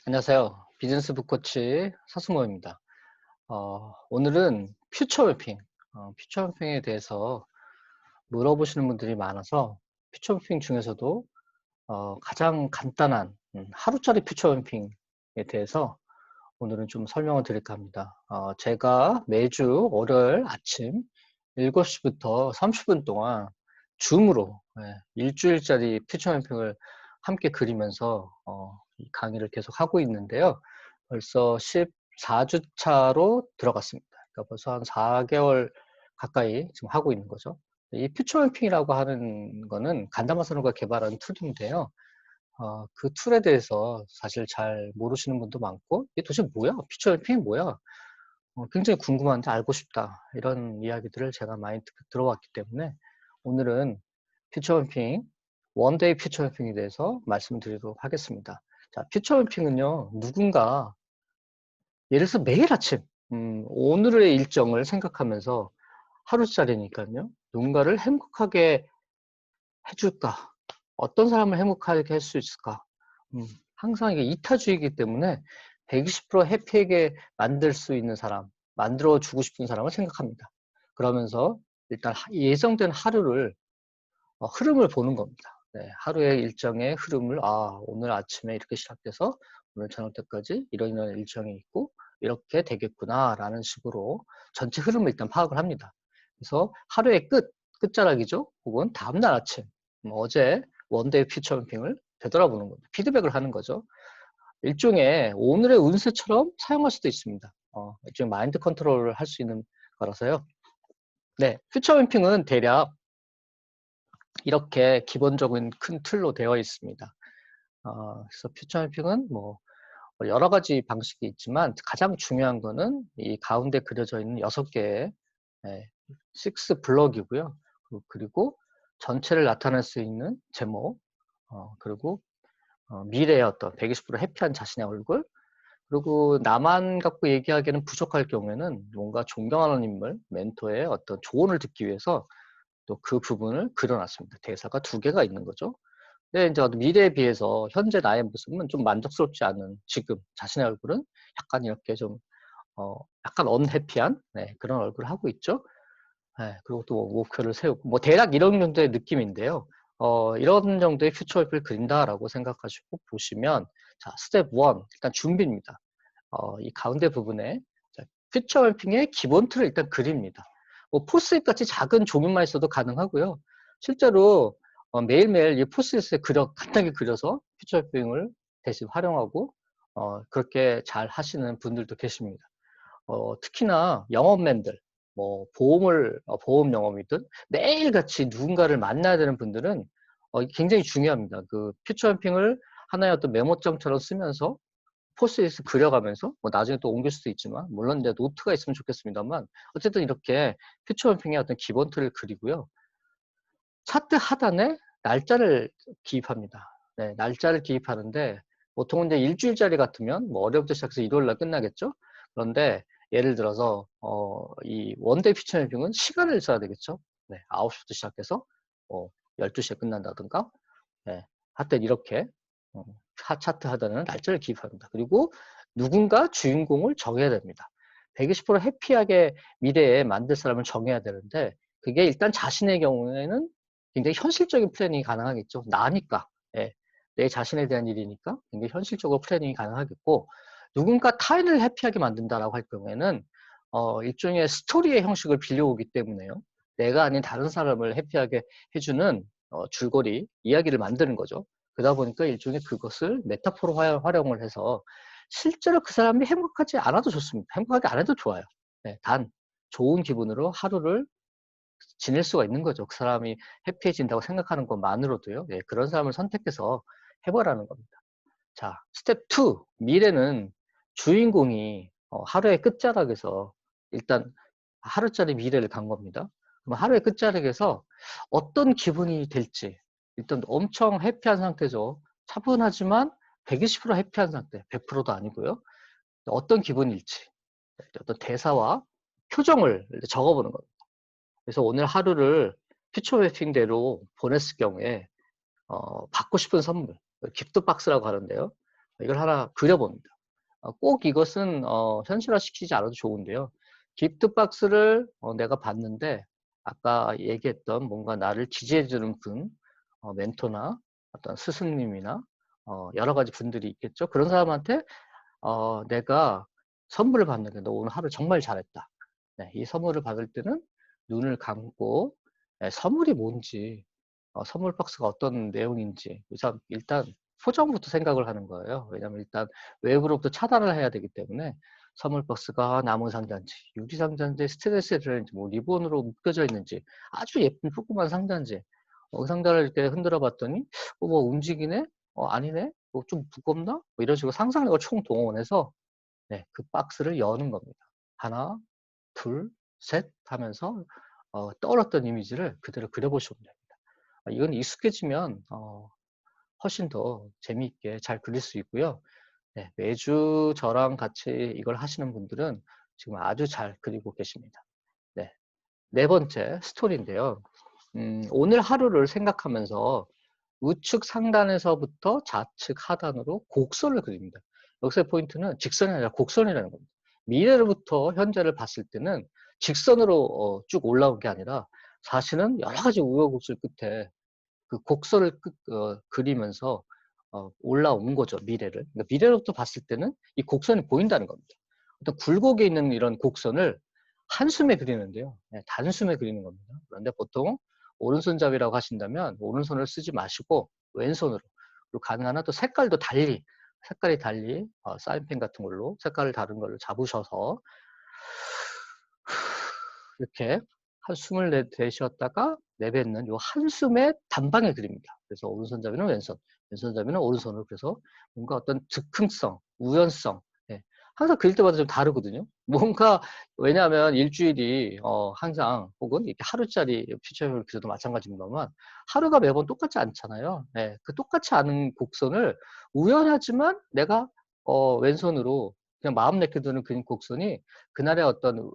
안녕하세요. 비즈니스 북코치 서승모입니다. 오늘은 퓨처 매핑, 퓨처 매핑에 대해서 물어보시는 분들이 많아서 퓨처 매핑 중에서도 가장 간단한 하루짜리 퓨처 매핑에 대해서 오늘은 좀 설명을 드릴까 합니다. 제가 매주 월요일 아침 7시부터 30분 동안 줌으로 일주일짜리 퓨처 매핑을 함께 그리면서 이 강의를 계속 하고 있는데요. 벌써 14주 차로 들어갔습니다. 그러니까 벌써 한 4개월 가까이 지금 하고 있는 거죠. 이 퓨처 매핑이라고 하는 거는 간다마사노가 개발한 툴인데요. 그 툴에 대해서 사실 잘 모르시는 분도 많고, 이게 도대체 뭐야? 퓨처 매핑이 뭐야? 굉장히 궁금한데 알고 싶다. 이런 이야기들을 제가 많이 들어왔기 때문에 오늘은 퓨처 매핑, 원데이 퓨처 매핑에 대해서 말씀드리도록 하겠습니다. 자, 퓨처 매핑은요, 누군가 예를 들어서 매일 아침 오늘의 일정을 생각하면서 하루짜리니까요. 누군가를 행복하게 해줄까? 어떤 사람을 행복하게 할 수 있을까? 항상 이게 이타주의이기 때문에 120% 해피하게 만들 수 있는 사람, 만들어 주고 싶은 사람을 생각합니다. 그러면서 일단 예정된 하루를 흐름을 보는 겁니다. 네, 하루의 일정의 흐름을 오늘 아침에 이렇게 시작돼서 오늘 저녁 때까지 이런 일정이 있고 이렇게 되겠구나 라는 식으로 전체 흐름을 일단 파악을 합니다. 그래서 하루의 끝자락이죠. 혹은 다음날 아침 어제 원데이 퓨처 매핑을 되돌아보는 겁니다. 피드백을 하는 거죠. 일종의 오늘의 운세처럼 사용할 수도 있습니다. 일종의 마인드 컨트롤을 할 수 있는 거라서요. 네, 퓨처 매핑은 대략 이렇게 기본적인 큰 틀로 되어 있습니다. 그래서 퓨처 매핑은 뭐 여러 가지 방식이 있지만 가장 중요한 거는 이 가운데 그려져 있는 6개의 6 블럭이고요. 그리고 전체를 나타낼 수 있는 제목, 그리고 미래의 어떤 120% 해피한 자신의 얼굴, 그리고 나만 갖고 얘기하기에는 부족할 경우에는 뭔가 존경하는 인물, 멘토의 어떤 조언을 듣기 위해서 또 그 부분을 그려놨습니다. 대사가 2개가 있는 거죠. 근데 이제 미래에 비해서 현재 나의 모습은 좀 만족스럽지 않은 지금 자신의 얼굴은 약간 이렇게 좀 약간 언해피한 그런 얼굴을 하고 있죠. 그리고 또 목표를 세우고 뭐 대략 이런 정도의 느낌인데요. 이런 정도의 퓨처맵을 그린다라고 생각하시고 보시면 자, 스텝 1 일단 준비입니다. 이 가운데 부분에 퓨처 매핑의 기본 틀을 일단 그립니다. 뭐 포스잇 같이 작은 종이만 있어도 가능하고요. 실제로 매일매일 이 포스잇에 간단하게 그려서 퓨처 매핑을 대신 활용하고 그렇게 잘 하시는 분들도 계십니다. 특히나 영업맨들, 뭐 보험 영업이든 매일같이 누군가를 만나야 되는 분들은 굉장히 중요합니다. 그 퓨처 매핑을 하나의 어떤 메모장처럼 쓰면서 포스트잇을 그려가면서 뭐 나중에 또 옮길 수도 있지만 물론 이제 노트가 있으면 좋겠습니다만 어쨌든 이렇게 퓨처 매핑의 어떤 기본 틀을 그리고요. 차트 하단에 날짜를 기입합니다. 네, 날짜를 기입하는데 보통은 이제 일주일짜리 같으면 뭐 월요일부터 시작해서 일요일 날 끝나겠죠. 그런데 예를 들어서 이 원데이 퓨처 매핑은 시간을 써야 되겠죠. 네, 9시부터 시작해서 12시에 끝난다든가. 네, 하여튼 이렇게 차트 하단에는 날짜를 기입합니다. 그리고 누군가 주인공을 정해야 됩니다. 120% 해피하게 미래에 만들 사람을 정해야 되는데 그게 일단 자신의 경우에는 굉장히 현실적인 플래닝이 가능하겠죠. 나니까. 예, 내 자신에 대한 일이니까 굉장히 현실적으로 플래닝이 가능하겠고 누군가 타인을 해피하게 만든다라고 할 경우에는 일종의 스토리의 형식을 빌려오기 때문에요. 내가 아닌 다른 사람을 해피하게 해주는 줄거리, 이야기를 만드는 거죠. 그러다 보니까 일종의 그것을 메타포로 활용을 해서 실제로 그 사람이 행복하지 않아도 좋습니다. 행복하게 안 해도 좋아요. 네, 단 좋은 기분으로 하루를 지낼 수가 있는 거죠. 그 사람이 해피해진다고 생각하는 것만으로도요. 네, 그런 사람을 선택해서 해보라는 겁니다. 자, 스텝 2. 미래는 주인공이 하루의 끝자락에서 일단 하루짜리 미래를 간 겁니다. 그럼 하루의 끝자락에서 어떤 기분이 될지 일단 엄청 해피한 상태죠. 차분하지만 120% 해피한 상태, 100%도 아니고요. 어떤 기분일지 어떤 대사와 표정을 적어보는 겁니다. 그래서 오늘 하루를 퓨처 매핑대로 보냈을 경우에 받고 싶은 선물, 기프트 박스라고 하는데요. 이걸 하나 그려봅니다. 꼭 이것은 현실화시키지 않아도 좋은데요. 기프트박스를 내가 봤는데 아까 얘기했던 뭔가 나를 지지해주는 분, 멘토나 어떤 스승님이나 여러 가지 분들이 있겠죠. 그런 사람한테 내가 선물을 받는 게 너 오늘 하루 정말 잘했다. 네, 이 선물을 받을 때는 눈을 감고 선물이 뭔지, 선물 박스가 어떤 내용인지 우선 일단 포장부터 생각을 하는 거예요. 왜냐하면 일단 외부로부터 차단을 해야 되기 때문에 선물 박스가 나무 상자인지 유리 상자인지 스테인리스 스틸인지 뭐 리본으로 묶여져 있는지 아주 예쁜 조그만 상자인지 그 상자를 이렇게 흔들어 봤더니 뭐 움직이네? 아니네? 뭐 좀 무겁나? 뭐 이런 식으로 상상력을 총동원해서 네, 그 박스를 여는 겁니다. 하나, 둘, 셋 하면서 떠올랐던 이미지를 그대로 그려보시면 됩니다. 이건 익숙해지면 훨씬 더 재미있게 잘 그릴 수 있고요. 네, 매주 저랑 같이 이걸 하시는 분들은 지금 아주 잘 그리고 계십니다. 네, 네 번째 스토리인데요. 오늘 하루를 생각하면서 우측 상단에서부터 좌측 하단으로 곡선을 그립니다. 여기서의 포인트는 직선이 아니라 곡선이라는 겁니다. 미래로부터 현재를 봤을 때는 직선으로 쭉 올라온 게 아니라 사실은 여러 가지 우여곡절 끝에 그 곡선을 그리면서 올라온 거죠, 미래를. 그러니까 미래로부터 봤을 때는 이 곡선이 보인다는 겁니다. 어떤 굴곡에 있는 이런 곡선을 한숨에 그리는데요. 네, 단숨에 그리는 겁니다. 그런데 보통 오른손잡이라고 하신다면 오른손을 쓰지 마시고 왼손으로, 그리고 가능한 한 또 색깔도 달리, 색깔이 달리 사인펜 같은 걸로 색깔을 다른 걸로 잡으셔서 이렇게 한숨을 내쉬었다가 내뱉는 이 한숨의 단방에 그립니다. 그래서 오른손잡이는 왼손, 왼손잡이는 오른손으로. 그래서 뭔가 어떤 즉흥성, 우연성, 예. 항상 그릴 때마다 좀 다르거든요. 뭔가 왜냐하면 일주일이 항상 혹은 이렇게 하루짜리 퓨처를 그려도 마찬가지입니다만 하루가 매번 똑같지 않잖아요. 예. 그 똑같지 않은 곡선을 우연하지만 내가 왼손으로 그냥 마음 내켜두는 그 곡선이 그날의 어떤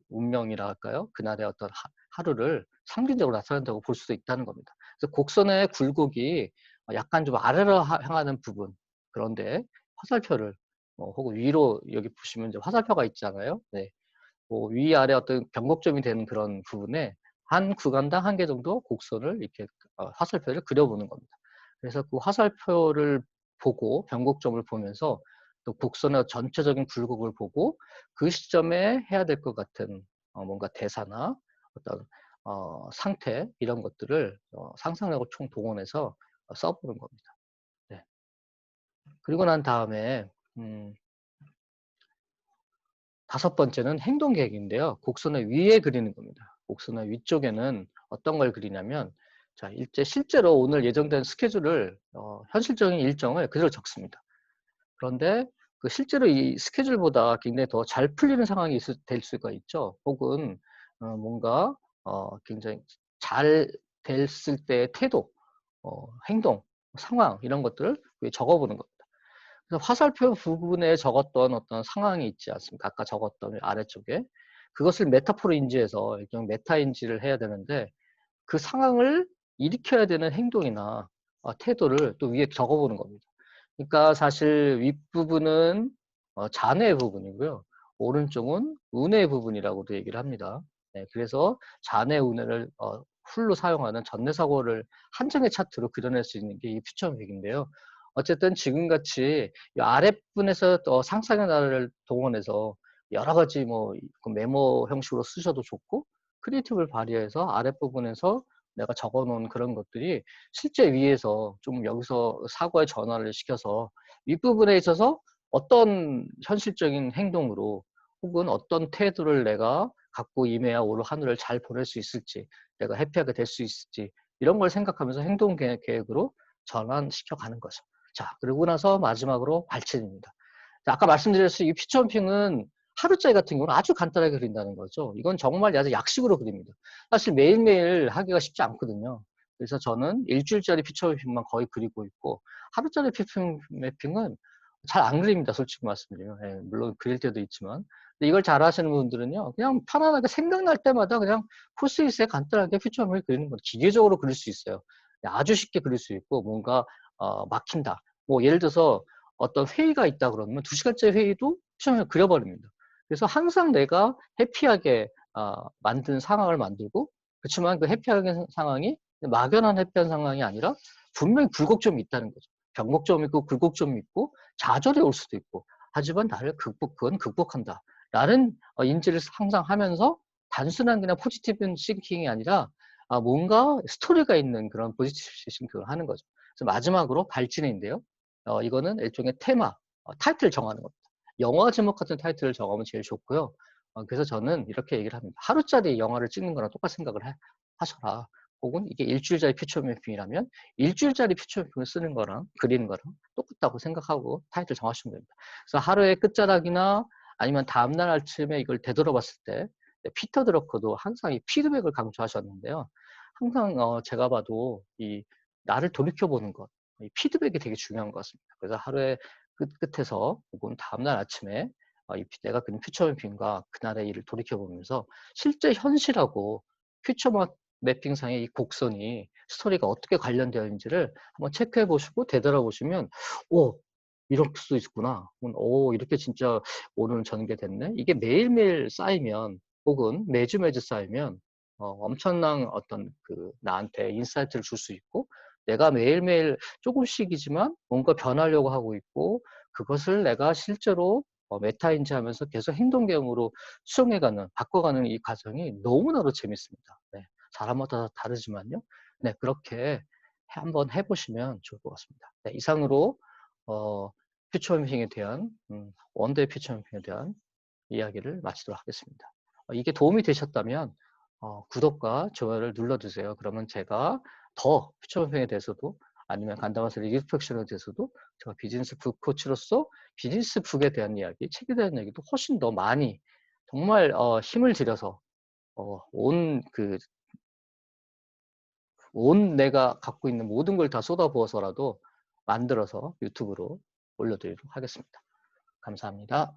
운명이라 할까요? 그날의 어떤 하루를 상징적으로 나타낸다고 볼 수도 있다는 겁니다. 그래서 곡선의 굴곡이 약간 좀 아래로 향하는 부분, 그런데 화살표를 혹은 위로 여기 보시면 이제 화살표가 있잖아요. 네. 뭐 위아래 어떤 변곡점이 되는 그런 부분에 한 구간당 한 개 정도 곡선을 이렇게 화살표를 그려보는 겁니다. 그래서 그 화살표를 보고 변곡점을 보면서 또 곡선의 전체적인 굴곡을 보고 그 시점에 해야 될 것 같은 뭔가 대사나 어떤 상태 이런 것들을 상상력을 총동원해서 써보는 겁니다. 네. 그리고 난 다음에 다섯 번째는 행동 계획인데요. 곡선의 위에 그리는 겁니다. 곡선의 위쪽에는 어떤 걸 그리냐면 자, 실제로 오늘 예정된 스케줄을 현실적인 일정을 그대로 적습니다. 그런데 그 실제로 이 스케줄보다 굉장히 더 잘 풀리는 상황이 될 수가 있죠. 혹은 뭔가 굉장히 잘 됐을 때의 태도, 행동, 상황 이런 것들을 적어보는 겁니다. 그래서 화살표 부분에 적었던 어떤 상황이 있지 않습니까? 아까 적었던 아래쪽에 그것을 메타포로 인지해서 일종 메타 인지를 해야 되는데 그 상황을 일으켜야 되는 행동이나 태도를 또 위에 적어보는 겁니다. 그러니까 사실 윗부분은 잔해의 부분이고요. 오른쪽은 운해의 부분이라고도 얘기를 합니다. 네, 그래서 잔해, 운해를 풀로 사용하는 전내사고를 한 장의 차트로 그려낼 수 있는 게 이 퓨처맥인데요. 어쨌든 지금같이 이 아랫분에서 상상의 나를 동원해서 여러 가지 뭐 메모 형식으로 쓰셔도 좋고 크리에이티브를 발휘해서 아랫부분에서 내가 적어놓은 그런 것들이 실제 위에서 좀 여기서 사고의 전환을 시켜서 윗부분에 있어서 어떤 현실적인 행동으로 혹은 어떤 태도를 내가 갖고 임해야 올 하늘을 잘 보낼 수 있을지, 내가 해피하게 될 수 있을지 이런 걸 생각하면서 행동 계획으로 전환시켜 가는 거죠. 자, 그러고 나서 마지막으로 발진입니다. 아까 말씀드렸듯이 이 피처홈핑은 하루짜리 같은 경우는 아주 간단하게 그린다는 거죠. 이건 정말 아주 약식으로 그립니다. 사실 매일매일 하기가 쉽지 않거든요. 그래서 저는 일주일짜리 피처 매핑만 거의 그리고 있고 하루짜리 피처 매핑은 잘 안 그립니다. 솔직히 말씀드리면. 예, 물론 그릴 때도 있지만. 근데 이걸 잘 하시는 분들은요. 그냥 편안하게 생각날 때마다 그냥 포스트잇에 간단하게 피처 매핑을 그리는 거죠. 기계적으로 그릴 수 있어요. 아주 쉽게 그릴 수 있고 뭔가 막힌다. 뭐 예를 들어서 어떤 회의가 있다 그러면 2시간째 회의도 퓨처메이킹을 그려버립니다. 그래서 항상 내가 해피하게 만든 상황을 만들고, 그렇지만 그 해피한 상황이 막연한 해피한 상황이 아니라 분명히 굴곡점이 있다는 거죠. 변곡점이 있고 굴곡점이 있고 좌절이 올 수도 있고, 하지만 나를 그건 극복한다 라는 인지를 항상 하면서, 단순한 그냥 포지티브 싱킹이 아니라 뭔가 스토리가 있는 그런 포지티브 싱킹을 하는 거죠. 그래서 마지막으로 발진인데요. 이거는 일종의 테마, 타이틀 정하는 겁니다. 영화 제목 같은 타이틀을 정하면 제일 좋고요. 그래서 저는 이렇게 얘기를 합니다. 하루짜리 영화를 찍는 거랑 똑같은 생각을 하셔라. 혹은 이게 일주일짜리 퓨처 매핑이라면 일주일짜리 퓨처 매핑을 쓰는 거랑 그리는 거랑 똑같다고 생각하고 타이틀 정하시면 됩니다. 그래서 하루의 끝자락이나 아니면 다음날 아침에 이걸 되돌아봤을 때, 피터 드러커도 항상 이 피드백을 강조하셨는데요. 항상 제가 봐도 이 나를 돌이켜보는 것, 이 피드백이 되게 중요한 것 같습니다. 그래서 하루의 끝에서 혹은 다음날 아침에 내가 그린 퓨처 매핑과 그날의 일을 돌이켜보면서 실제 현실하고 퓨처 매핑상의 이 곡선이 스토리가 어떻게 관련되어 있는지를 한번 체크해 보시고 되돌아보시면, 오, 이럴 수도 있구나. 오, 이렇게 진짜 오늘 전개됐네. 이게 매일매일 쌓이면, 혹은 매주 쌓이면 엄청난 어떤 나한테 인사이트를 줄 수 있고, 내가 매일매일 조금씩이지만 뭔가 변하려고 하고 있고, 그것을 내가 실제로 메타인지 하면서 계속 행동경으로 수정해가는, 바꿔가는 이 과정이 너무나도 재밌습니다. 네. 사람마다 다르지만요. 네, 그렇게 한번 해보시면 좋을 것 같습니다. 네, 이상으로 퓨처 매핑에 대한 원데이 퓨처 매핑에 대한 이야기를 마치도록 하겠습니다. 이게 도움이 되셨다면 구독과 좋아요를 눌러주세요. 그러면 제가 더 퓨처 매핑에 대해서도, 아니면 간다마스 리프렉션에 대해서도, 제가 비즈니스 북 코치로서 비즈니스 북에 대한 이야기, 책에 대한 이야기도 훨씬 더 많이, 정말 힘을 들여서 온 내가 갖고 있는 모든 걸 다 쏟아부어서라도 만들어서 유튜브로 올려드리도록 하겠습니다. 감사합니다.